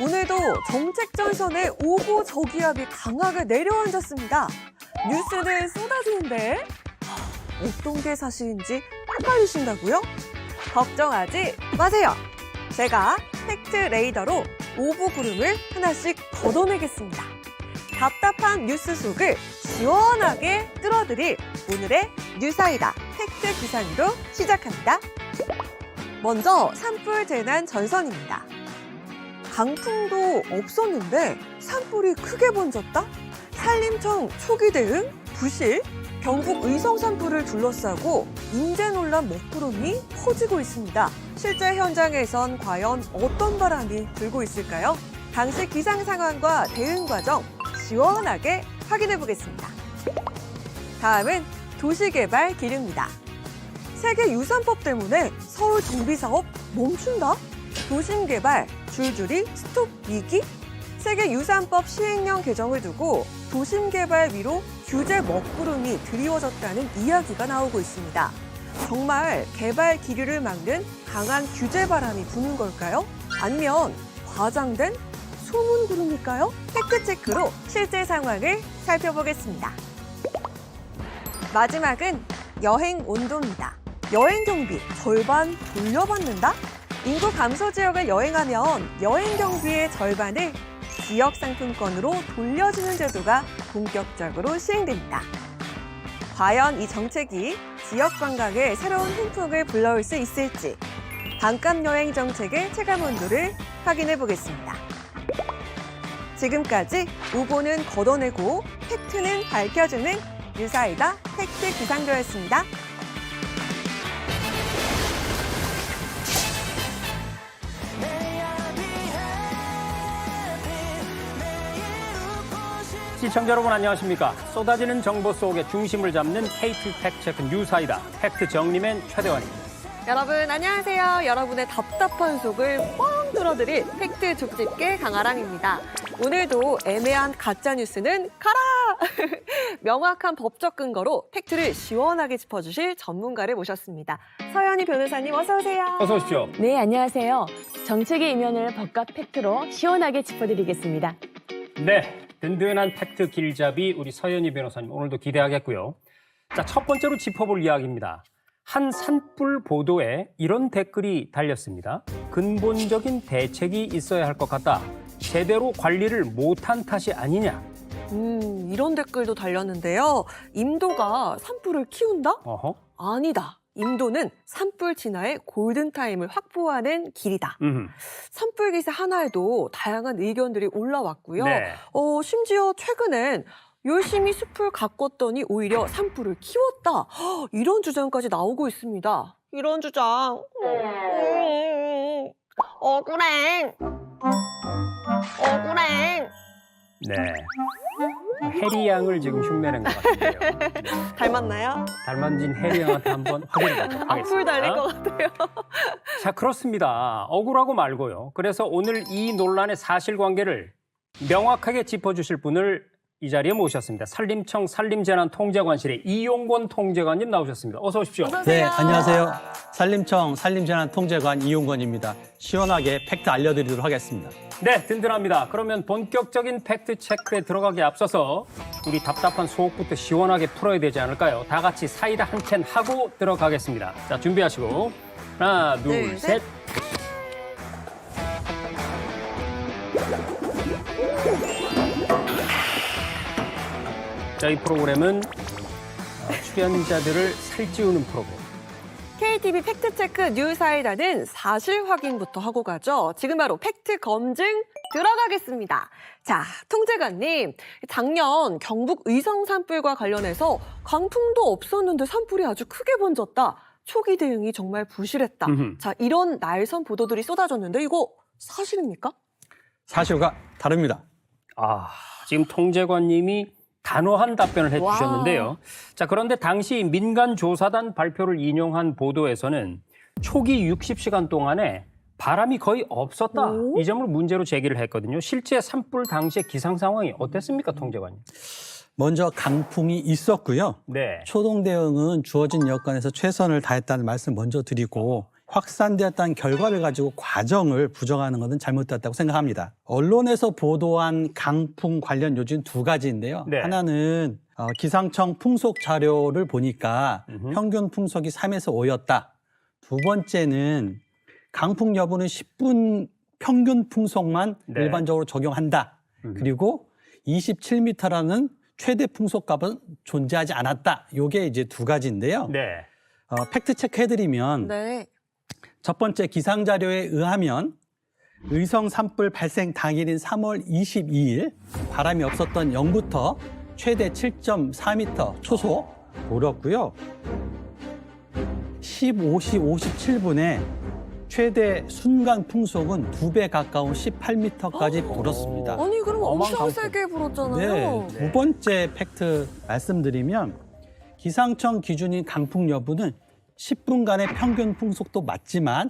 오늘도 정책 전선에 오고 저기압이 강하게 내려앉았습니다. 뉴스는 쏟아지는데 어떤 게 사실인지 헷갈리신다고요? 걱정하지 마세요. 제가 팩트 레이더로 오보 구름을 하나씩 걷어내겠습니다. 답답한 뉴스 속을 시원하게 뚫어드릴 오늘의 뉴사이다 팩트 기상으로 시작합니다. 먼저 산불 재난 전선입니다. 강풍도 없었는데 산불이 크게 번졌다? 산림청 초기 대응 부실? 경북 의성 산불을 둘러싸고 인재 논란 먹구름이 퍼지고 있습니다. 실제 현장에선 과연 어떤 바람이 불고 있을까요? 당시 기상 상황과 대응 과정 시원하게 확인해 보겠습니다. 다음은 도시개발 기류입니다. 세계유산법 때문에 서울 정비사업 멈춘다? 도심개발 줄줄이 스톱 위기? 세계유산법 시행령 개정을 두고 도심개발 위로 규제 먹구름이 드리워졌다는 이야기가 나오고 있습니다. 정말 개발 기류를 막는 강한 규제 바람이 부는 걸까요? 아니면 과장된 소문 구름일까요? 팩트체크로 실제 상황을 살펴보겠습니다. 마지막은 여행 온도입니다. 여행 경비 절반 돌려받는다? 인구 감소 지역을 여행하면 여행 경비의 절반을 지역 상품권으로 돌려주는 제도가 본격적으로 시행됩니다. 과연 이 정책이 지역 관광에 새로운 흥풍을 불러올 수 있을지 반값 여행 정책의 체감 온도를 확인해 보겠습니다. 지금까지 오보는 걷어내고 팩트는 밝혀주는 뉴사이다 팩트 기상도였습니다. 시청자 여러분 안녕하십니까? 쏟아지는 정보 속에 중심을 잡는 KT 팩트체크 뉴사이다 팩트 정리맨 최대원입니다. 여러분 안녕하세요. 여러분의 답답한 속을 뻥 뚫어드릴 팩트 족집게 강아랑입니다. 오늘도 애매한 가짜뉴스는 가라! 명확한 법적 근거로 팩트를 시원하게 짚어주실 전문가를 모셨습니다. 서연희 변호사님 어서 오세요. 어서 오십시오. 네, 안녕하세요. 정책의 이면을 법과 팩트로 시원하게 짚어드리겠습니다. 네, 든든한 팩트 길잡이 우리 서연희 변호사님 오늘도 기대하겠고요. 자, 첫 번째로 짚어볼 이야기입니다. 한 산불 보도에 이런 댓글이 달렸습니다. 근본적인 대책이 있어야 할 것 같다. 제대로 관리를 못한 탓이 아니냐. 이런 댓글도 달렸는데요. 임도가 산불을 키운다? 어허. 아니다. 임도는 산불 진화의 골든타임을 확보하는 길이다. 산불 기세 하나에도 다양한 의견들이 올라왔고요. 네. 심지어 최근엔 열심히 숲을 가꿨더니 오히려 산불을 키웠다. 이런 주장까지 나오고 있습니다. 이런 주장. 억울해. 억울해. 네. 해리 양을 지금 흉내낸 것 같은데요. 네. 닮았나요? 닮아진 해리 양한테 한번 확인해 보도록 하겠습니다. 악플 달릴 것 같아요. 자, 그렇습니다. 억울하고 말고요. 그래서 오늘 이 논란의 사실관계를 명확하게 짚어주실 분을 이 자리에 모셨습니다. 산림청 산림재난통제관실의 이용권 통제관님 나오셨습니다. 어서 오십시오. 어서 네, 오세요. 안녕하세요. 산림청 산림재난통제관 이용권입니다. 시원하게 팩트 알려드리도록 하겠습니다. 네, 든든합니다. 그러면 본격적인 팩트체크에 들어가기 앞서서 우리 답답한 속부터 시원하게 풀어야 되지 않을까요? 다 같이 사이다 한 캔 하고 들어가겠습니다. 자, 준비하시고 하나, 둘, 셋. 저희 프로그램은 출연자들을 살찌우는 프로그램. KTV 팩트체크 뉴사이다는 사실 확인부터 하고 가죠. 지금 바로 팩트 검증 들어가겠습니다. 자, 통제관님, 작년 경북 의성 산불과 관련해서 강풍도 없었는데 산불이 아주 크게 번졌다. 초기 대응이 정말 부실했다. 자, 이런 날선 보도들이 쏟아졌는데 이거 사실입니까? 사실과 다릅니다. 아, 지금 통제관님이 단호한 답변을 와. 해주셨는데요. 자, 그런데 당시 민간조사단 발표를 인용한 보도에서는 초기 60시간 동안에 바람이 거의 없었다. 오? 이 점을 문제로 제기를 했거든요. 실제 산불 당시의 기상 상황이 어땠습니까, 통제관님? 먼저 강풍이 있었고요. 네. 초동 대응은 주어진 여건에서 최선을 다했다는 말씀 먼저 드리고 확산되었다는 결과를 가지고 과정을 부정하는 것은 잘못됐다고 생각합니다. 언론에서 보도한 강풍 관련 요지는 두 가지인데요. 네. 하나는 기상청 풍속 자료를 보니까 평균 풍속이 3에서 5였다. 두 번째는 강풍 여부는 10분 평균 풍속만 네. 일반적으로 적용한다. 그리고 27m라는 최대 풍속값은 존재하지 않았다. 요게 이제 두 가지인데요. 네. 팩트 체크 해드리면 네. 첫 번째 기상 자료에 의하면 의성 산불 발생 당일인 3월 22일 바람이 없었던 0부터 최대 7.4m 초소 불었고요. 15시 57분에 최대 순간 풍속은 2배 가까운 18m까지 불었습니다. 아니 그럼 엄청 어마어마한 세게 불었잖아요. 네, 두 번째 팩트 말씀드리면 기상청 기준인 강풍 여부는 10분간의 평균 풍속도 맞지만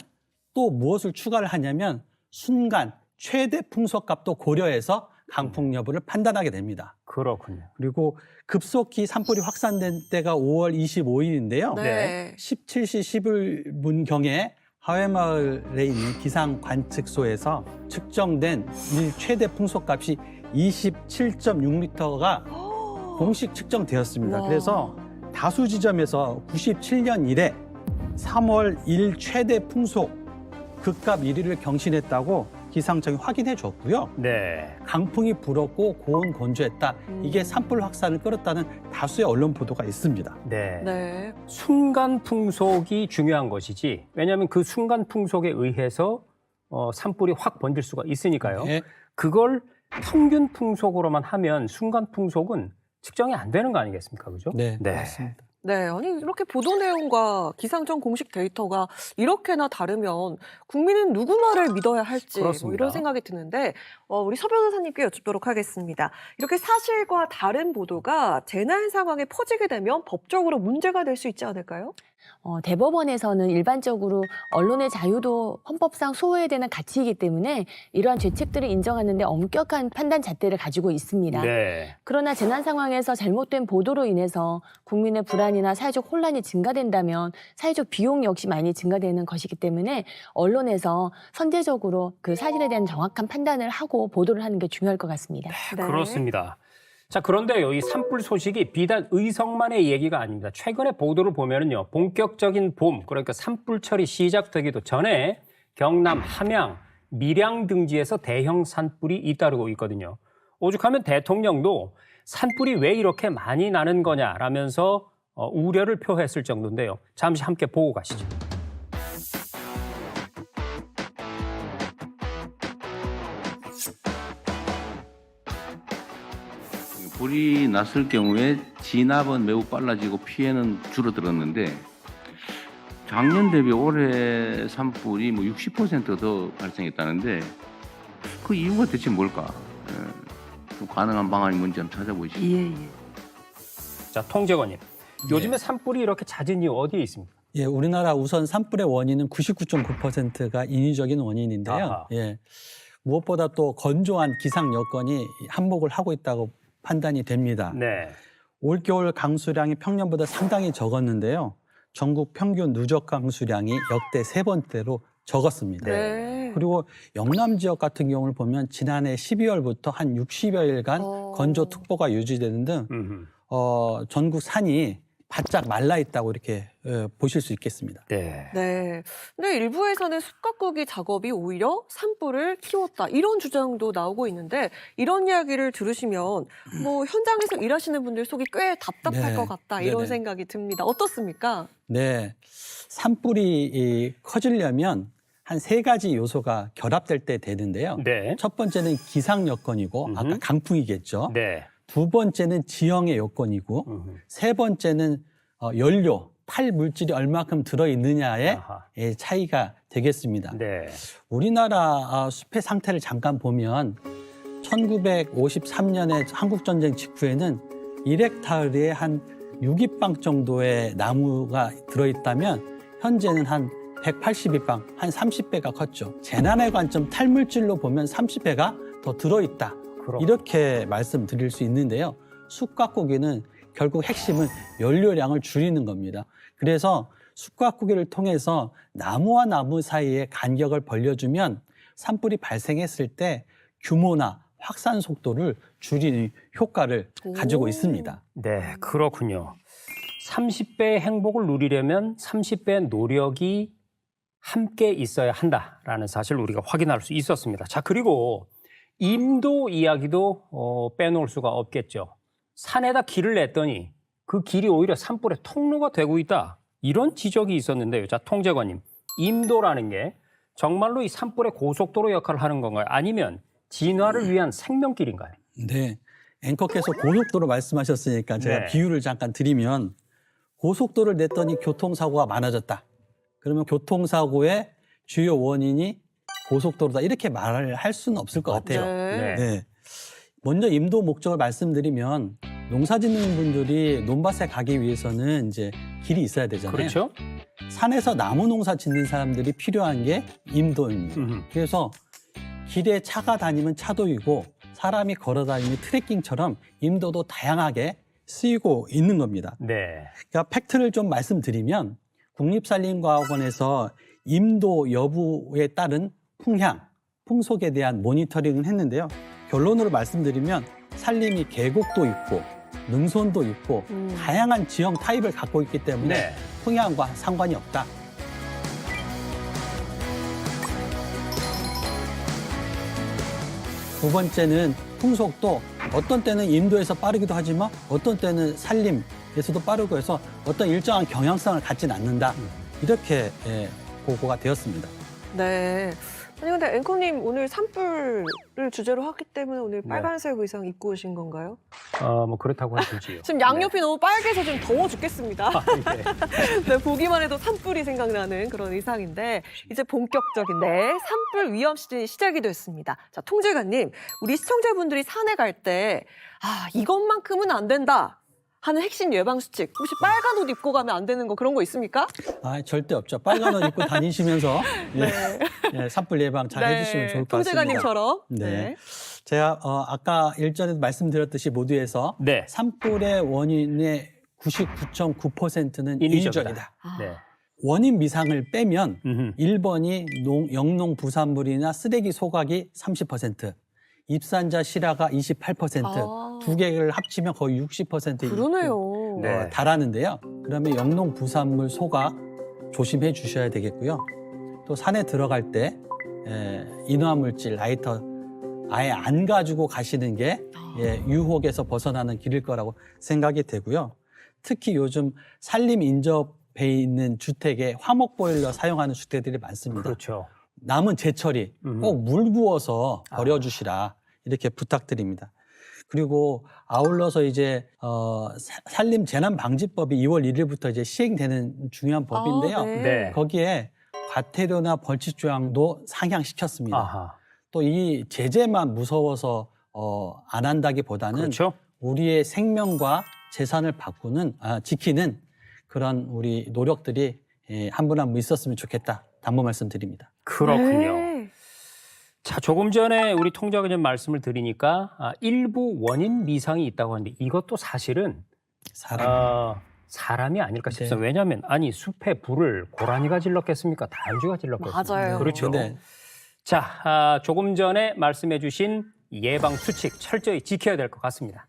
또 무엇을 추가를 하냐면 순간 최대 풍속값도 고려해서 강풍 여부를 판단하게 됩니다. 그렇군요. 그리고 급속히 산불이 확산된 때가 5월 25일인데요. 네. 17시 11분경에 하회마을에 있는 기상 관측소에서 측정된 일 최대 풍속값이 27.6m가 공식 측정되었습니다. 와. 그래서 다수 지점에서 97년 이래 3월 1 최대 풍속 극값 1위를 경신했다고 기상청이 확인해 줬고요. 네. 강풍이 불었고 고온 건조했다. 이게 산불 확산을 끌었다는 다수의 언론 보도가 있습니다. 네. 네. 순간 풍속이 중요한 것이지. 왜냐하면 그 순간 풍속에 의해서 산불이 확 번질 수가 있으니까요. 네. 그걸 평균 풍속으로만 하면 순간 풍속은 측정이 안 되는 거 아니겠습니까? 그죠? 네, 맞습니다. 네, 아니 이렇게 보도 내용과 기상청 공식 데이터가 이렇게나 다르면 국민은 누구 말을 믿어야 할지 뭐 그렇습니다. 이런 생각이 드는데 우리 서 변호사님께 여쭙도록 하겠습니다. 이렇게 사실과 다른 보도가 재난 상황에 퍼지게 되면 법적으로 문제가 될 수 있지 않을까요? 대법원에서는 일반적으로 언론의 자유도 헌법상 소외되는 가치이기 때문에 이러한 죄책들을 인정하는데 엄격한 판단 잣대를 가지고 있습니다. 네. 그러나 재난 상황에서 잘못된 보도로 인해서 국민의 불안이나 사회적 혼란이 증가된다면 사회적 비용 역시 많이 증가되는 것이기 때문에 언론에서 선제적으로 그 사실에 대한 정확한 판단을 하고 보도를 하는 게 중요할 것 같습니다. 네. 그렇습니다. 자, 그런데요, 이 산불 소식이 비단 의성만의 얘기가 아닙니다. 최근에 보도를 보면은요, 본격적인 봄, 그러니까 산불철이 시작되기도 전에 경남 함양, 밀양 등지에서 대형 산불이 잇따르고 있거든요. 오죽하면 대통령도 산불이 왜 이렇게 많이 나는 거냐라면서 우려를 표했을 정도인데요. 잠시 함께 보고 가시죠. 불이 났을 경우에 진압은 매우 빨라지고 피해는 줄어들었는데 작년 대비 올해 산불이 뭐 60%더 발생했다는데 그 이유가 대체 뭘까? 좀 가능한 방안이 뭔지 한번 찾아보시죠. 자, 통제관님. 요즘에 산불이 이렇게 잦은 이유 어디에 있습니까? 예, 우리나라 우선 산불의 원인은 99.9%가 인위적인 원인인데요. 아하. 예, 무엇보다 또 건조한 기상 여건이 한몫을 하고 있다고 판단이 됩니다. 네. 올겨울 강수량이 평년보다 상당히 적었는데요. 전국 평균 누적 강수량이 역대 3번째로 적었습니다. 네. 그리고 영남 지역 같은 경우를 보면 지난해 12월부터 한 60여일간 건조특보가 유지되는 등 전국 산이 바짝 말라 있다고 이렇게 보실 수 있겠습니다. 네. 네. 근데 일부에서는 숯가꾸기 작업이 오히려 산불을 키웠다. 이런 주장도 나오고 있는데 이런 이야기를 들으시면 뭐 현장에서 일하시는 분들 속이 꽤 답답할 네. 것 같다. 이런 네네. 생각이 듭니다. 어떻습니까? 네. 산불이 커지려면 한 3가지 요소가 결합될 때 되는데요. 네. 첫 번째는 기상 여건이고 아까 강풍이겠죠. 네. 두 번째는 지형의 요건이고 세 번째는 연료, 탈 물질이 얼마큼 들어있느냐의 아하. 차이가 되겠습니다. 네. 우리나라 숲의 상태를 잠깐 보면 1953년에 한국전쟁 직후에는 1헥타르에 한 6입방 정도의 나무가 들어있다면 현재는 한 180입방, 한 30배가 컸죠. 재난의 관점 탈물질로 보면 30배가 더 들어있다. 이렇게 말씀드릴 수 있는데요. 숯 가꾸기는 결국 핵심은 연료량을 줄이는 겁니다. 그래서 숯가꾸기를 통해서 나무와 나무 사이에 간격을 벌려주면 산불이 발생했을 때 규모나 확산 속도를 줄이는 효과를 가지고 있습니다. 네, 그렇군요. 30배의 행복을 누리려면 30배의 노력이 함께 있어야 한다라는 사실을 우리가 확인할 수 있었습니다. 자, 그리고 임도 이야기도 빼놓을 수가 없겠죠. 산에다 길을 냈더니 그 길이 오히려 산불의 통로가 되고 있다. 이런 지적이 있었는데요. 자, 통제관님, 임도라는 게 정말로 이 산불의 고속도로 역할을 하는 건가요? 아니면 진화를 위한 생명길인가요? 네. 앵커께서 고속도로 말씀하셨으니까 제가 네. 비유를 잠깐 드리면 고속도로를 냈더니 교통사고가 많아졌다. 그러면 교통사고의 주요 원인이 고속도로다. 이렇게 말을 할 수는 없을 것 같아요. 네. 네. 먼저 임도 목적을 말씀드리면 농사 짓는 분들이 논밭에 가기 위해서는 이제 길이 있어야 되잖아요. 그렇죠? 산에서 나무 농사 짓는 사람들이 필요한 게 임도입니다. 그래서 길에 차가 다니면 차도이고 사람이 걸어 다니는 트레킹처럼 임도도 다양하게 쓰이고 있는 겁니다. 네. 그러니까 팩트를 좀 말씀드리면 국립산림과학원에서 임도 여부에 따른 풍향, 풍속에 대한 모니터링을 했는데요. 결론으로 말씀드리면 산림이 계곡도 있고 능선도 있고 다양한 지형 타입을 갖고 있기 때문에 네. 풍향과 상관이 없다. 두 번째는 풍속도 어떤 때는 임도에서 빠르기도 하지만 어떤 때는 산림에서도 빠르고 해서 어떤 일정한 경향성을 갖지는 않는다. 이렇게 보고가 되었습니다. 네. 아니 근데 앵커님 오늘 산불을 주제로 하기 때문에 오늘 네. 빨간색 의상 입고 오신 건가요? 뭐 그렇다고 하시지요. 지금 양옆이 너무 빨개서 좀 더워 죽겠습니다. 네. 네, 보기만 해도 산불이 생각나는 그런 의상인데 이제 본격적인 산불 위험 시즌이 시작이 됐습니다. 자, 통제관님, 우리 시청자분들이 산에 갈 때 이것만큼은 안 된다 하는 핵심 예방 수칙, 혹시 빨간 옷 입고 가면 안 되는 거 그런 거 있습니까? 절대 없죠. 빨간 옷 입고 다니시면서 산불 예방 잘 해주시면 좋을 것 같습니다. 통제관님처럼. 네. 제가 아까 일전에도 말씀드렸듯이 모두에서 네. 산불의 원인의 99.9%는 인위적이다. 인위적이다. 네. 원인 미상을 빼면 음흠. 1번이 영농 부산물이나 쓰레기 소각이 30%, 입산자 실화가 28%, 두 개를 합치면 거의 60%에 그러네요. 네. 달하는데요. 그러면 영농 부산물 소각 조심해 주셔야 되겠고요. 또 산에 들어갈 때 인화물질, 라이터 아예 안 가지고 가시는 게 유혹에서 벗어나는 길일 거라고 생각이 되고요. 특히 요즘 산림 인접해 있는 주택에 화목 보일러 사용하는 주택들이 많습니다. 그렇죠. 남은 재처리 꼭 물 부어서 버려주시라 이렇게 부탁드립니다. 그리고 아울러서 이제 산림 재난 방지법이 2월 1일부터 이제 시행되는 중요한 법인데요. 네. 거기에 과태료나 벌칙 조항도 상향시켰습니다. 아하. 또 이 제재만 무서워서 안 한다기보다는 그렇죠. 우리의 생명과 재산을 지키는 그런 우리 노력들이 한 분 한 분 있었으면 좋겠다. 담보 말씀드립니다. 그렇군요. 네. 자, 조금 전에 우리 통제관님 말씀을 드리니까 일부 원인 미상이 있다고 하는데 이것도 사실은 사람이 아닐까 싶습니다. 네. 왜냐하면 숲에 불을 고라니가 질렀겠습니까? 다람쥐가 질렀겠습니까? 맞아요. 그렇죠. 네. 자, 조금 전에 말씀해 주신 예방 수칙 철저히 지켜야 될 것 같습니다.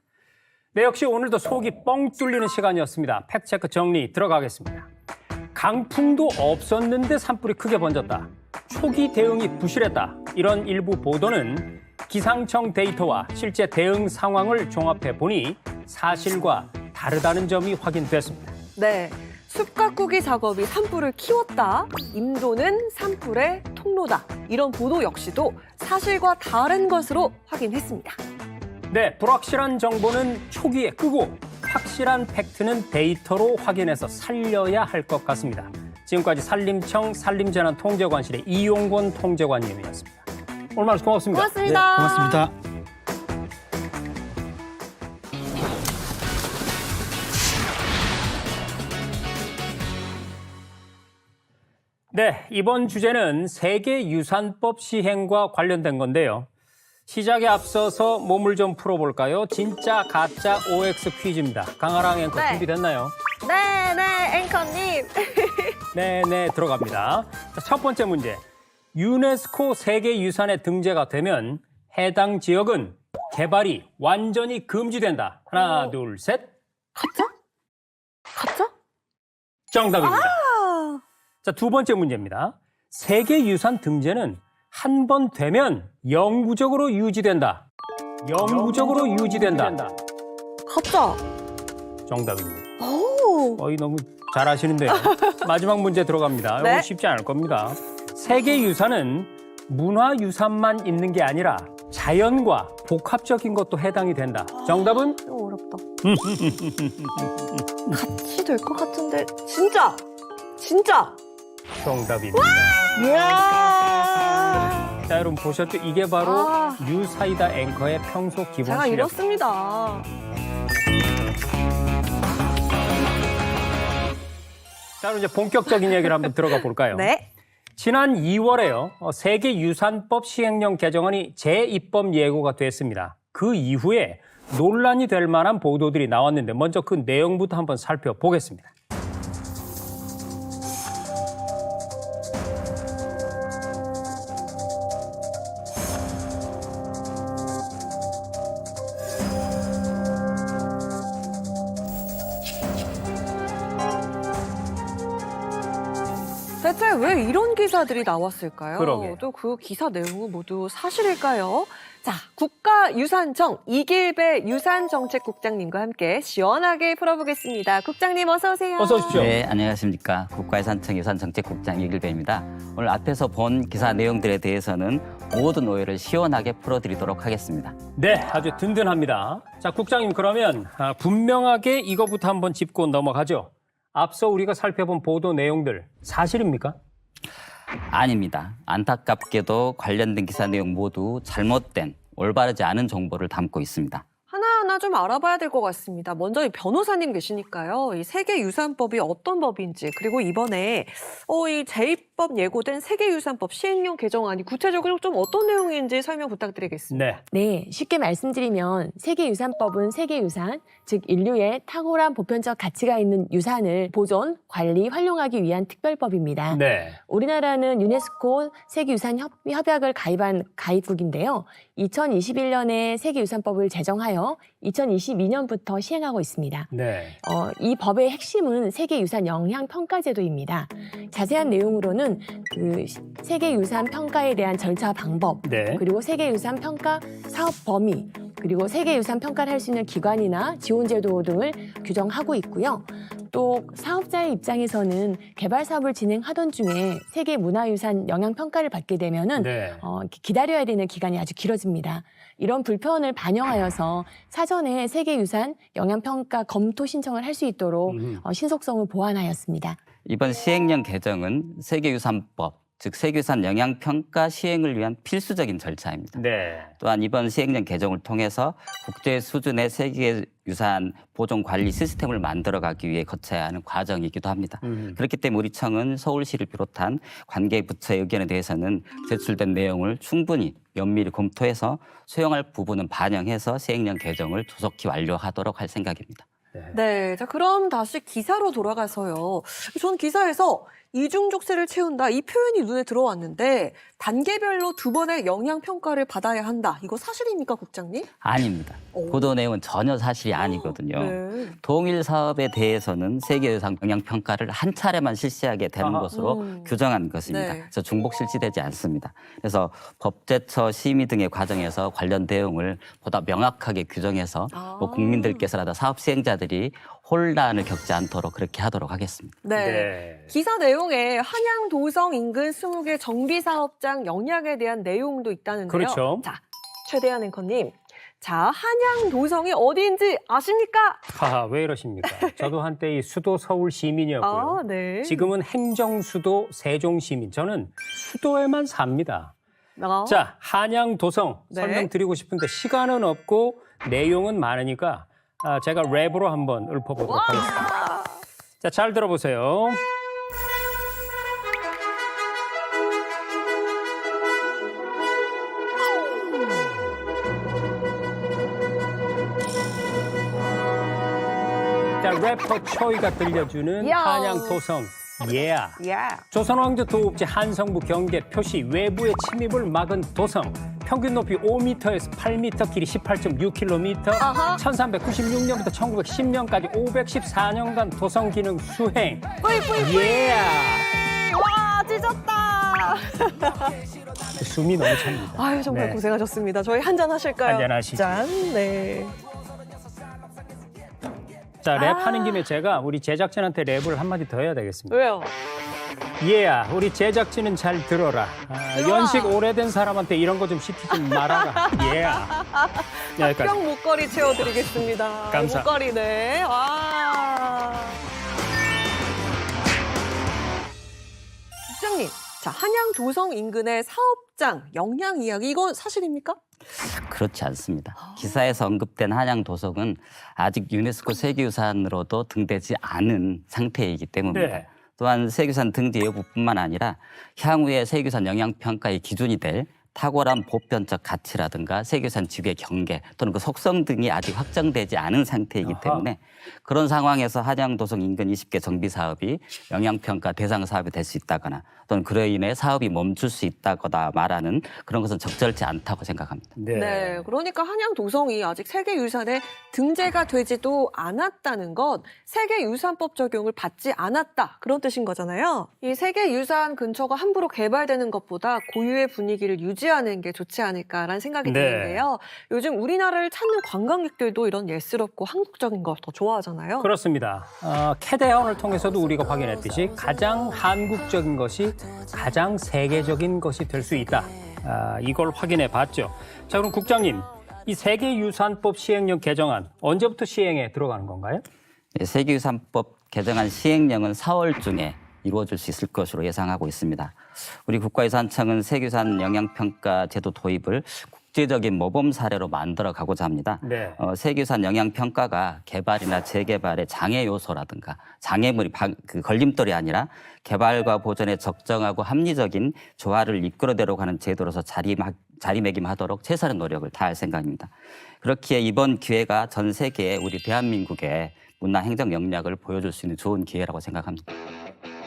네, 역시 오늘도 속이 뻥 뚫리는 시간이었습니다. 팩트체크 정리 들어가겠습니다. 강풍도 없었는데 산불이 크게 번졌다. 초기 대응이 부실했다. 이런 일부 보도는 기상청 데이터와 실제 대응 상황을 종합해 보니 사실과 다르다는 점이 확인됐습니다. 네. 숲 가꾸기 작업이 산불을 키웠다. 임도는 산불의 통로다. 이런 보도 역시도 사실과 다른 것으로 확인했습니다. 네, 불확실한 정보는 초기에 끄고 확실한 팩트는 데이터로 확인해서 살려야 할 것 같습니다. 지금까지 산림청 산림재난통제관실의 이용권 통제관님이었습니다. 오늘 말씀 고맙습니다. 고맙습니다. 네, 고맙습니다. 네, 이번 주제는 세계유산법 시행과 관련된 건데요. 시작에 앞서서 몸을 좀 풀어볼까요? 진짜 가짜 OX 퀴즈입니다. 강아랑 앵커 네. 준비됐나요? 네, 앵커님. 네, 들어갑니다. 자, 첫 번째 문제. 유네스코 세계유산에 등재가 되면 해당 지역은 개발이 완전히 금지된다. 하나, 둘, 셋. 가짜? 정답입니다. 아, 자, 두 번째 문제입니다. 세계유산 등재는 한 번 되면 영구적으로 유지된다. 영구적으로 유지된다. 가짜. 정답입니다. 오. 너무 잘하시는데요. 마지막 문제 들어갑니다. 네. 이거 쉽지 않을 겁니다. 세계유산은 문화유산만 있는 게 아니라 자연과 복합적인 것도 해당이 된다. 정답은? 이거 어렵다. 같이 될 것 같은데 진짜. 정답입니다. 이야. 자, 여러분 보셨죠? 이게 바로 아. 유사이다 앵커의 평소 기본 제가 실력. 이렇습니다. 자, 그럼 이제 본격적인 얘기를 한번 들어가 볼까요? 네. 지난 2월에요. 세계유산법 시행령 개정안이 재입법 예고가 됐습니다. 그 이후에 논란이 될 만한 보도들이 나왔는데 먼저 그 내용부터 한번 살펴보겠습니다. 대체 왜 이런 기사들이 나왔을까요? 그러게요. 또 그 기사 내용은 모두 사실일까요? 자, 국가유산청 이길배 유산정책국장님과 함께 시원하게 풀어보겠습니다. 국장님 어서 오세요. 어서 오십시오. 네, 안녕하십니까. 국가유산청 유산정책국장 이길배입니다. 오늘 앞에서 본 기사 내용들에 대해서는 모든 오해를 시원하게 풀어드리도록 하겠습니다. 네, 아주 든든합니다. 자, 국장님 그러면 분명하게 이거부터 한번 짚고 넘어가죠. 앞서 우리가 살펴본 보도 내용들 사실입니까? 아닙니다. 안타깝게도 관련된 기사 내용 모두 잘못된, 올바르지 않은 정보를 담고 있습니다. 하나하나 좀 알아봐야 될 것 같습니다. 먼저 이 변호사님 계시니까요. 이 세계유산법이 어떤 법인지, 그리고 이번에 이 재입법 예고된 세계유산법 시행령 개정안이 구체적으로 좀 어떤 내용인지 설명 부탁드리겠습니다. 네. 네, 쉽게 말씀드리면 세계유산법은 세계유산, 즉 인류의 탁월한 보편적 가치가 있는 유산을 보존, 관리, 활용하기 위한 특별법입니다. 네. 우리나라는 유네스코 세계유산 협약을 가입한 가입국인데요. 2021년에 세계유산법을 제정하여 2022년부터 시행하고 있습니다. 네. 이 법의 핵심은 세계유산 영향평가제도입니다. 자세한 내용으로는 그 세계유산 평가에 대한 절차 방법, 네. 그리고 세계유산 평가 사업 범위, 그리고 세계유산 평가를 할 수 있는 기관이나 지원제도 등을 규정하고 있고요. 또 사업자의 입장에서는 개발 사업을 진행하던 중에 세계문화유산 영향평가를 받게 되면은 네. 기다려야 되는 기간이 아주 길어집니다. 이런 불편을 반영하여서 사전에 세계유산 영향평가 검토 신청을 할 수 있도록 신속성을 보완하였습니다. 이번 시행령 개정은 세계유산법, 즉 세계유산 영향평가 시행을 위한 필수적인 절차입니다. 네. 또한 이번 시행령 개정을 통해서 국제 수준의 세계유산 보존 관리 시스템을 만들어가기 위해 거쳐야 하는 과정이기도 합니다. 그렇기 때문에 우리 청은 서울시를 비롯한 관계 부처의 의견에 대해서는 제출된 내용을 충분히 면밀히 검토해서 수용할 부분은 반영해서 시행령 개정을 조속히 완료하도록 할 생각입니다. 네, 자 그럼 다시 기사로 돌아가서요. 전 기사에서 이중족쇄를 채운다 이 표현이 눈에 들어왔는데 단계별로 2번의 영향평가를 받아야 한다. 이거 사실입니까, 국장님? 아닙니다. 오. 보도 내용은 전혀 사실이 아니거든요. 네. 동일 사업에 대해서는 세계유산 영향평가를 한 차례만 실시하게 되는 아하. 것으로 규정한 것입니다. 네. 그래서 중복 실시되지 않습니다. 그래서 법제처 심의 등의 과정에서 관련 내용을 보다 명확하게 규정해서 뭐 국민들께서라도 사업 시행자들이 혼란을 겪지 않도록 그렇게 하도록 하겠습니다. 네. 네. 기사 내용에 한양 도성 인근 20개 정비 사업장 영향에 대한 내용도 있다는데요. 그렇죠. 자, 최대한 앵커님. 자, 한양 도성이 어디인지 아십니까? 하하, 왜 이러십니까? 저도 한때 이 수도 서울 시민이었고요. 아, 네. 지금은 행정 수도 세종 시민. 저는 수도에만 삽니다. 자, 한양 도성 네. 설명드리고 싶은데 시간은 없고 내용은 많으니까 제가 랩으로 한번 읊어보도록 하겠습니다. 자, 잘 들어보세요. 자, 래퍼 초이가 들려주는 야. 한양 도성. 예. 조선 왕조 도읍지 한성부 경계 표시 외부의 침입을 막은 도성. 평균 높이 5m에서 8m, 길이 18.6km. 아하. 1396년부터 1910년까지 514년간 도성 기능 수행. 뿌이뿌이뿌이. 예. 와, 찢었다. 숨이 너무 찹니다. 아유, 정말 네. 고생하셨습니다. 저희 한잔 하실까요? 한잔 하시죠. 짠, 네. 자, 랩하는 김에 제가 우리 제작진한테 랩을 한마디 더 해야 되겠습니다. 왜요? 예야, 우리 제작진은 잘 들어라. 연식 오래된 사람한테 이런 거 좀 시키지 말아라. 예야. 여기까지. 뿅 목걸이 채워드리겠습니다. 감사. 목걸이네. 와. 국장님, 자, 한양 도성 인근의 사업장 영양 이야기, 이건 사실입니까? 그렇지 않습니다. 기사에서 언급된 한양 도성은 아직 유네스코 세계유산으로도 등되지 않은 상태이기 때문입니다. 네. 또한 세계유산 등재 여부뿐만 아니라 향후에 세계유산 영향평가의 기준이 될 탁월한 보편적 가치라든가 세계유산 지구의 경계 또는 그 속성 등이 아직 확정되지 않은 상태이기 아하. 때문에 그런 상황에서 한양 도성 인근 20개 정비 사업이 영향평가 대상 사업이 될 수 있다거나 또는 그로 인해 사업이 멈출 수 있다거나 말하는 그런 것은 적절치 않다고 생각합니다. 네. 그러니까 한양 도성이 아직 세계유산에 등재가 되지도 않았다는 건 세계유산법 적용을 받지 않았다, 그런 뜻인 거잖아요. 이 세계유산 근처가 함부로 개발되는 것보다 고유의 분위기를 유지하는 게 좋지 않을까라는 생각이 네. 드는데요. 요즘 우리나라를 찾는 관광객들도 이런 예스럽고 한국적인 걸 더 좋아하잖아요. 그렇습니다. 캐대원을 통해서도 우리가 확인했듯이 가장 한국적인 것이 가장 세계적인 것이 될 수 있다. 이걸 확인해 봤죠. 자, 그럼 국장님, 이 세계유산법 시행령 개정안 언제부터 시행에 들어가는 건가요? 네, 세계유산법 개정안 시행령은 4월 중에 이루어질 수 있을 것으로 예상하고 있습니다. 우리 국가유산청은 세계유산 영향평가 제도 도입을 국제적인 모범 사례로 만들어 가고자 합니다. 네. 세계유산 영향평가가 개발이나 재개발의 장애 요소라든가 장애물이 걸림돌이 아니라 개발과 보존에 적정하고 합리적인 조화를 이끌어내려고 하는 제도로서 자리매김하도록 최선의 노력을 다할 생각입니다. 그렇기에 이번 기회가 전 세계에 우리 대한민국의 문화 행정 역량을 보여줄 수 있는 좋은 기회라고 생각합니다.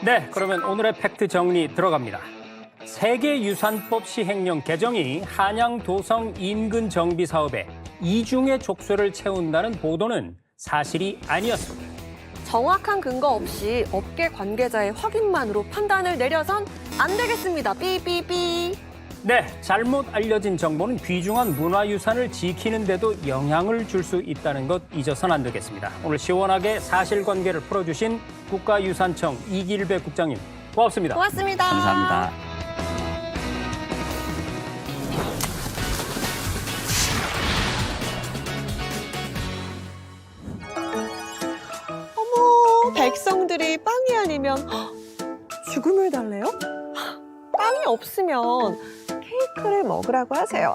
네, 그러면 오늘의 팩트 정리 들어갑니다. 세계유산법 시행령 개정이 한양 도성 인근 정비 사업에 이중의 족쇄를 채운다는 보도는 사실이 아니었습니다. 정확한 근거 없이 업계 관계자의 확인만으로 판단을 내려선 안 되겠습니다. 삐삐삐. 네, 잘못 알려진 정보는 귀중한 문화유산을 지키는 데도 영향을 줄 수 있다는 것 잊어서는 안 되겠습니다. 오늘 시원하게 사실관계를 풀어주신 국가유산청 이길배 국장님, 고맙습니다. 고맙습니다. 감사합니다. 어머, 백성들이 빵이 아니면 죽음을 달래요? 빵이 없으면 케이크를 먹으라고 하세요.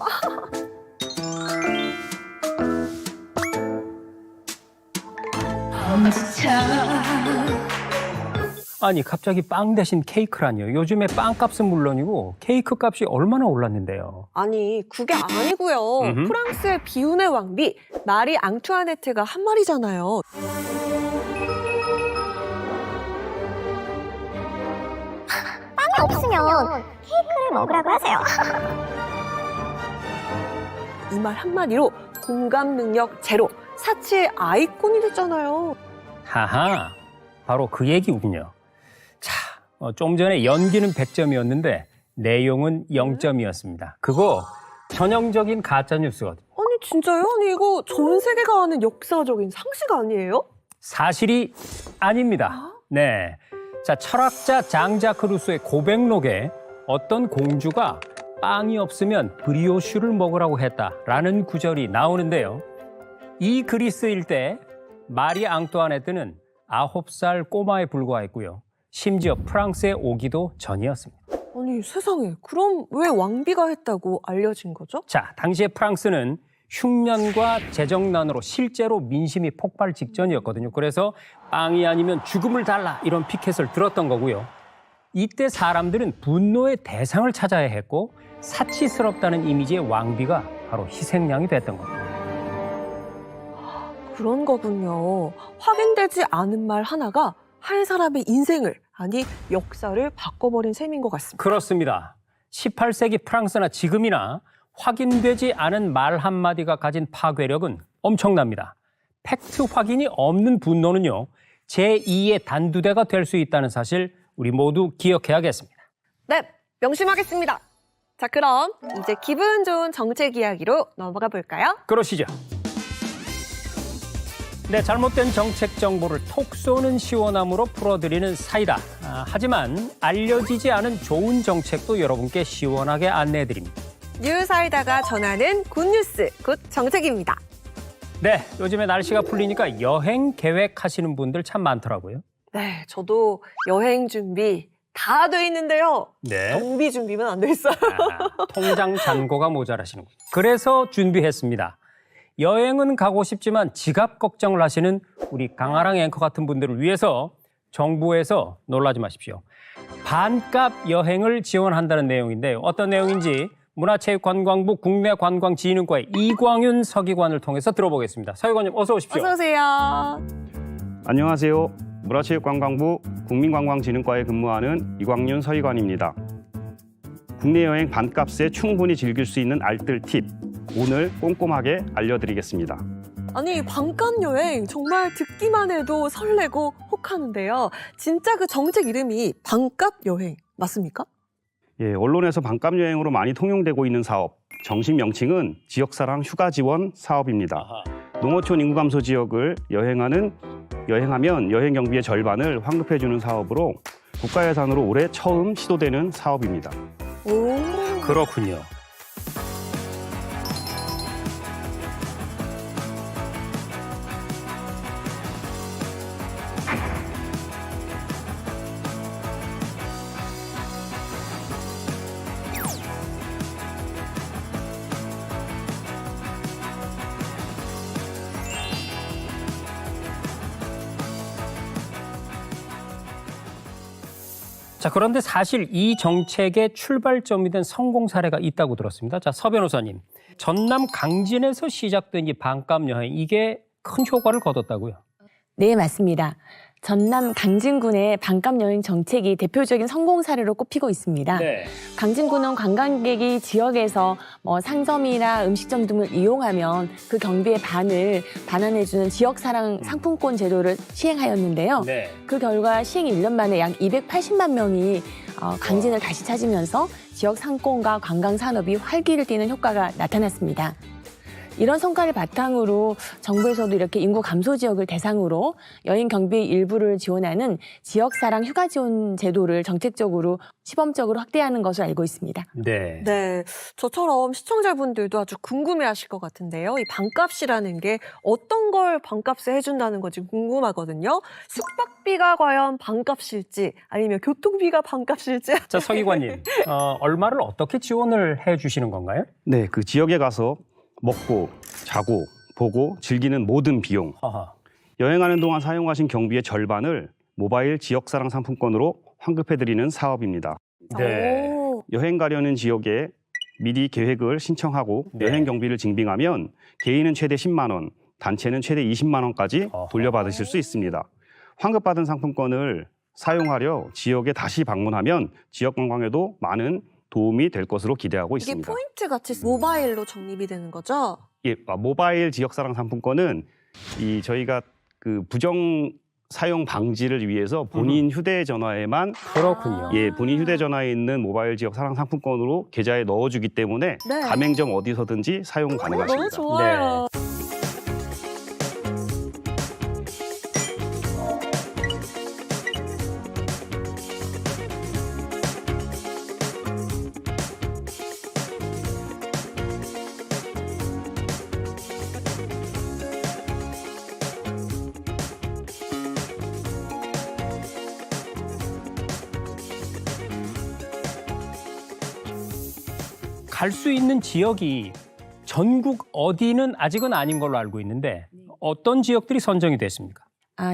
아니, 갑자기 빵 대신 케이크라니요. 요즘에 빵값은 물론이고 케이크 값이 얼마나 올랐는데요. 아니, 그게 아니고요. 음흠. 프랑스의 비운의 왕비 마리 앙투아네트가 한 말이잖아요. 빵이 없으면 케이크를 먹으라고 하세요. 이 말 한마디로 공감 능력 제로, 사치의 아이콘이 됐잖아요. 하하, 바로 그 얘기군요. 자, 좀 전에 연기는 100점이었는데 내용은 0점이었습니다. 그거 전형적인 가짜뉴스거든요. 아니, 진짜요? 아니, 이거 전 세계가 아는 역사적인 상식 아니에요? 사실이 아닙니다. 네. 자, 철학자 장자크 루소의 고백록에 어떤 공주가 빵이 없으면 브리오슈를 먹으라고 했다라는 구절이 나오는데요. 이 글이 쓰일 때 마리 앙뚜아네트는 9살 꼬마에 불과했고요. 심지어 프랑스에 오기도 전이었습니다. 아니, 세상에. 그럼 왜 왕비가 했다고 알려진 거죠? 자, 당시에 프랑스는 흉년과 재정난으로 실제로 민심이 폭발 직전이었거든요. 그래서 빵이 아니면 죽음을 달라 이런 피켓을 들었던 거고요. 이때 사람들은 분노의 대상을 찾아야 했고 사치스럽다는 이미지의 왕비가 바로 희생양이 됐던 겁니다. 그런 거군요. 확인되지 않은 말 하나가 한 사람의 인생을, 아니 역사를 바꿔버린 셈인 것 같습니다. 그렇습니다. 18세기 프랑스나 지금이나 확인되지 않은 말 한마디가 가진 파괴력은 엄청납니다. 팩트 확인이 없는 분노는요, 제2의 단두대가 될 수 있다는 사실 우리 모두 기억해야겠습니다. 네, 명심하겠습니다. 자, 그럼 이제 기분 좋은 정책 이야기로 넘어가 볼까요? 그러시죠. 네, 잘못된 정책 정보를 톡 쏘는 시원함으로 풀어드리는 사이다. 하지만 알려지지 않은 좋은 정책도 여러분께 시원하게 안내해드립니다. 뉴사이다가 전하는 굿뉴스, 굿 정책입니다. 네, 요즘에 날씨가 풀리니까 여행 계획하시는 분들 참 많더라고요. 네, 저도 여행 준비 다 돼 있는데요. 네. 경비 준비만 안 돼 있어요. 통장 잔고가 모자라시는군요. 그래서 준비했습니다. 여행은 가고 싶지만 지갑 걱정을 하시는 우리 강아랑 앵커 같은 분들을 위해서 정부에서 놀라지 마십시오. 반값 여행을 지원한다는 내용인데요. 어떤 내용인지 문화체육관광부 국내관광진흥과의 이광윤 서기관을 통해서 들어보겠습니다. 서기관님 어서 오십시오. 어서 오세요. 안녕하세요. 문화체육관광부 국민관광진흥과에 근무하는 이광윤 서기관입니다. 국내 여행 반값에 충분히 즐길 수 있는 알뜰 팁, 오늘 꼼꼼하게 알려드리겠습니다. 아니, 반값 여행 정말 듣기만 해도 설레고 혹하는데요. 진짜 그 정책 이름이 반값 여행 맞습니까? 예, 언론에서 반값 여행으로 많이 통용되고 있는 사업, 정식 명칭은 지역사랑 휴가 지원 사업입니다. 농어촌 인구 감소 지역을 여행하면 여행 경비의 절반을 환급해주는 사업으로 국가 예산으로 올해 처음 시도되는 사업입니다. 오. 그렇군요. 자, 그런데 사실 이 정책의 출발점이 된 성공 사례가 있다고 들었습니다. 자, 서 변호사님, 전남 강진에서 시작된 이 반값 여행, 이게 큰 효과를 거뒀다고요? 네, 맞습니다. 전남 강진군의 반값 여행 정책이 대표적인 성공 사례로 꼽히고 있습니다. 네. 강진군은 관광객이 지역에서 상점이나 음식점 등을 이용하면 그 경비의 반을 반환해주는 지역사랑 상품권 제도를 시행하였는데요. 네. 그 결과 시행 1년 만에 약 280만 명이 강진을 다시 찾으면서 지역 상권과 관광 산업이 활기를 띠는 효과가 나타났습니다. 이런 성과를 바탕으로 정부에서도 이렇게 인구 감소 지역을 대상으로 여행 경비 일부를 지원하는 지역사랑 휴가 지원 제도를 정책적으로 시범적으로 확대하는 것으로 알고 있습니다. 네. 네, 저처럼 시청자분들도 아주 궁금해하실 것 같은데요. 이 반값이라는 게 어떤 걸 반값에 해준다는 건지 궁금하거든요. 숙박비가 과연 반값일지 아니면 교통비가 반값일지. 자, 서기관님, 얼마를 어떻게 지원을 해 주시는 건가요? 네, 그 지역에 가서 먹고, 자고, 보고, 즐기는 모든 비용, 아하. 여행하는 동안 사용하신 경비의 절반을 모바일 지역사랑 상품권으로 환급해드리는 사업입니다. 네. 오. 여행 가려는 지역에 미리 계획을 신청하고 네. 여행 경비를 증빙하면 개인은 최대 10만 원, 단체는 최대 20만 원까지 어허. 돌려받으실 수 있습니다. 환급받은 상품권을 사용하려 지역에 다시 방문하면 지역 관광에도 많은 도움이 될 것으로 기대하고 이게 있습니다. 포인트 같이 모바일로 적립이 되는 거죠? 예, 모바일 지역사랑 상품권은 저희가 그 부정 사용 방지를 위해서 본인 휴대전화에만 그렇군요. 본인 휴대전화에 있는 모바일 지역 사랑 상품권으로 계좌에 넣어주기 때문에 네. 가맹점 어디서든지 사용 가능하십니다. 너무 좋아요. 갈 수 있는 지역이 전국 어디는 아직은 아닌 걸로 알고 있는데 어떤 지역들이 선정이 됐습니까?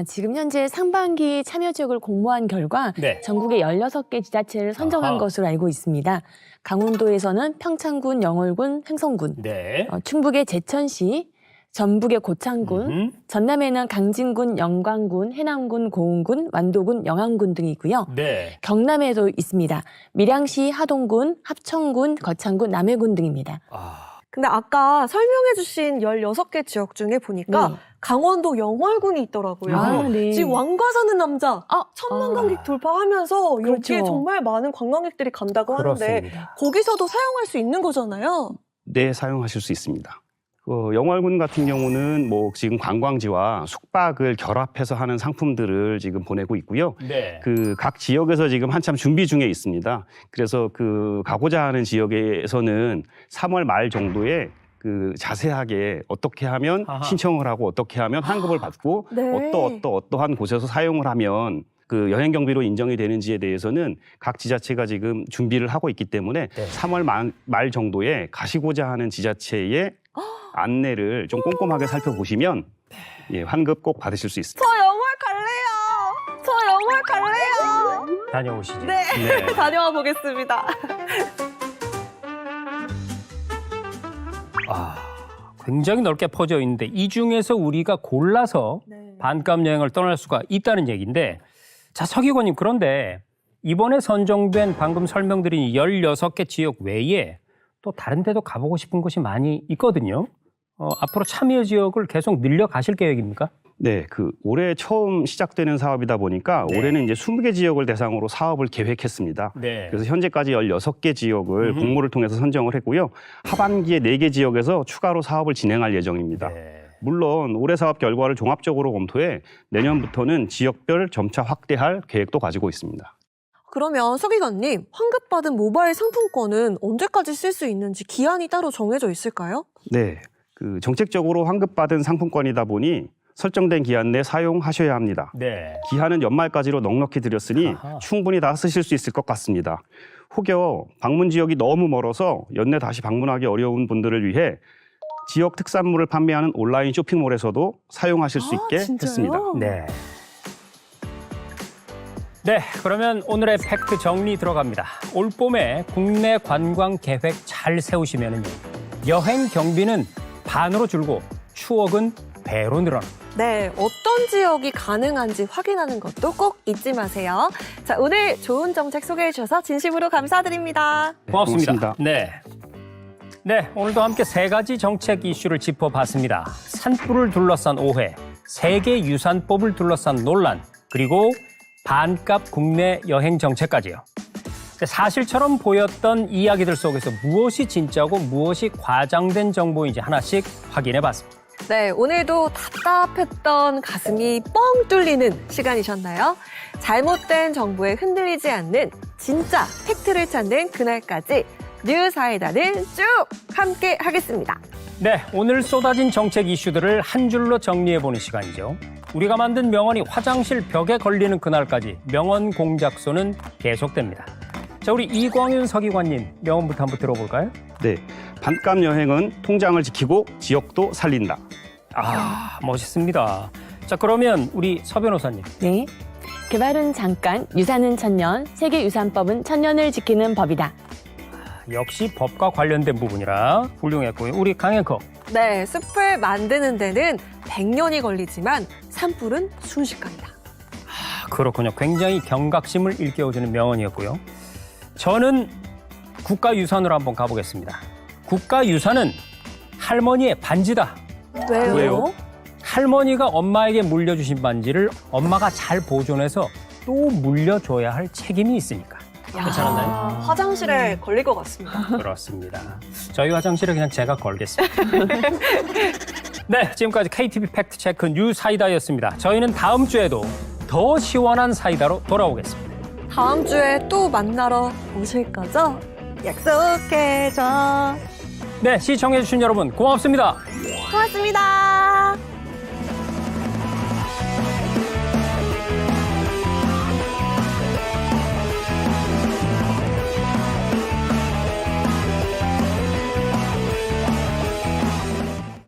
지금 현재 상반기 참여 지역을 공모한 결과 네. 전국의 16개 지자체를 선정한 아하. 것으로 알고 있습니다. 강원도에서는 평창군, 영월군, 횡성군, 네. 충북의 제천시, 전북의 고창군, 전남에는 강진군, 영광군, 해남군, 고흥군, 완도군, 영암군 등이 있고요. 네. 경남에도 있습니다. 밀양시, 하동군, 합천군, 거창군, 남해군 등입니다. 근데 아까 설명해주신 16개 지역 중에 보니까 네. 강원도 영월군이 있더라고요. 아, 네. 지금 왕과 사는 남자 아, 1000만 관객 돌파하면서 여기에 그렇죠. 정말 많은 관광객들이 간다고 하는데 그렇습니다. 거기서도 사용할 수 있는 거잖아요. 네, 사용하실 수 있습니다. 영월군 같은 경우는 뭐 지금 관광지와 숙박을 결합해서 하는 상품들을 지금 보내고 있고요. 네. 그 각 지역에서 지금 한참 준비 중에 있습니다. 그래서 그 가고자 하는 지역에서는 3월 말 정도에 그 자세하게 어떻게 하면 아하. 신청을 하고 어떻게 하면 환급을 받고 네. 어떠한 곳에서 사용을 하면 그 여행 경비로 인정이 되는지에 대해서는 각 지자체가 지금 준비를 하고 있기 때문에 네. 3월 말 정도에 가시고자 하는 지자체의 안내를 좀 꼼꼼하게 살펴보시면 예, 환급 꼭 받으실 수 있습니다. 저 영월 갈래요. 저 영월 갈래요. 다녀오시죠. 네, 다녀와 보겠습니다. 굉장히 넓게 퍼져 있는데 이 중에서 우리가 골라서 네. 반값 여행을 떠날 수가 있다는 얘기인데, 자, 서기관님, 그런데 이번에 선정된 방금 설명드린 16개 지역 외에 또 다른 데도 가보고 싶은 곳이 많이 있거든요. 앞으로 참여 지역을 계속 늘려가실 계획입니까? 네, 그 올해 처음 시작되는 사업이다 보니까 네. 올해는 이제 20개 지역을 대상으로 사업을 계획했습니다. 네. 그래서 현재까지 16개 지역을 공모를 통해서 선정을 했고요. 하반기에 4개 지역에서 추가로 사업을 진행할 예정입니다. 네. 물론 올해 사업 결과를 종합적으로 검토해 내년부터는 지역별 점차 확대할 계획도 가지고 있습니다. 그러면 서기관님, 환급받은 모바일 상품권은 언제까지 쓸 수 있는지 기한이 따로 정해져 있을까요? 네, 그 정책적으로 환급받은 상품권이다 보니 설정된 기한 내 사용하셔야 합니다. 네. 기한은 연말까지로 넉넉히 드렸으니 아하. 충분히 다 쓰실 수 있을 것 같습니다. 혹여 방문 지역이 너무 멀어서 연내 다시 방문하기 어려운 분들을 위해 지역 특산물을 판매하는 온라인 쇼핑몰에서도 사용하실 수 있게 진짜요? 했습니다. 네. 네, 그러면 오늘의 팩트 정리 들어갑니다. 올 봄에 국내 관광 계획 잘 세우시면요, 여행 경비는 반으로 줄고 추억은 배로 늘어납니다. 네, 어떤 지역이 가능한지 확인하는 것도 꼭 잊지 마세요. 자, 오늘 좋은 정책 소개해 주셔서 진심으로 감사드립니다. 고맙습니다. 고맙습니다. 네. 네, 오늘도 함께 3가지 정책 이슈를 짚어봤습니다. 산불을 둘러싼 오해, 세계유산법을 둘러싼 논란, 그리고 반값 국내 여행 정책까지요. 사실처럼 보였던 이야기들 속에서 무엇이 진짜고 무엇이 과장된 정보인지 하나씩 확인해봤습니다. 네, 오늘도 답답했던 가슴이 뻥 뚫리는 시간이셨나요? 잘못된 정보에 흔들리지 않는 진짜 팩트를 찾는 그날까지 뉴사이다는 쭉 함께 하겠습니다. 네, 오늘 쏟아진 정책 이슈들을 한 줄로 정리해보는 시간이죠. 우리가 만든 명언이 화장실 벽에 걸리는 그날까지 명언 공작소는 계속됩니다. 자, 우리 이광윤 서기관님 명언부터 한번 들어볼까요? 네, 반값 여행은 통장을 지키고 지역도 살린다. 멋있습니다. 자, 그러면 우리 서 변호사님. 네. 개발은 잠깐, 유산은 천년, 세계유산법은 천년을 지키는 법이다. 역시 법과 관련된 부분이라 훌륭했고요. 우리 강앵커. 네, 숲을 만드는 데는 100년이 걸리지만 산불은 순식간이다. 그렇군요. 굉장히 경각심을 일깨워주는 명언이었고요. 저는 국가유산으로 한번 가보겠습니다. 국가유산은 할머니의 반지다. 왜요? 할머니가 엄마에게 물려주신 반지를 엄마가 잘 보존해서 또 물려줘야 할 책임이 있으니까. 괜찮았나요? 화장실에 걸릴 것 같습니다. 그렇습니다. 저희 화장실에 그냥 제가 걸겠습니다. 네, 지금까지 KTV 팩트체크 뉴사이다였습니다. 저희는 다음 주에도 더 시원한 사이다로 돌아오겠습니다. 다음 주에 또 만나러 오실 거죠? 약속해줘. 네, 시청해주신 여러분 고맙습니다. 고맙습니다.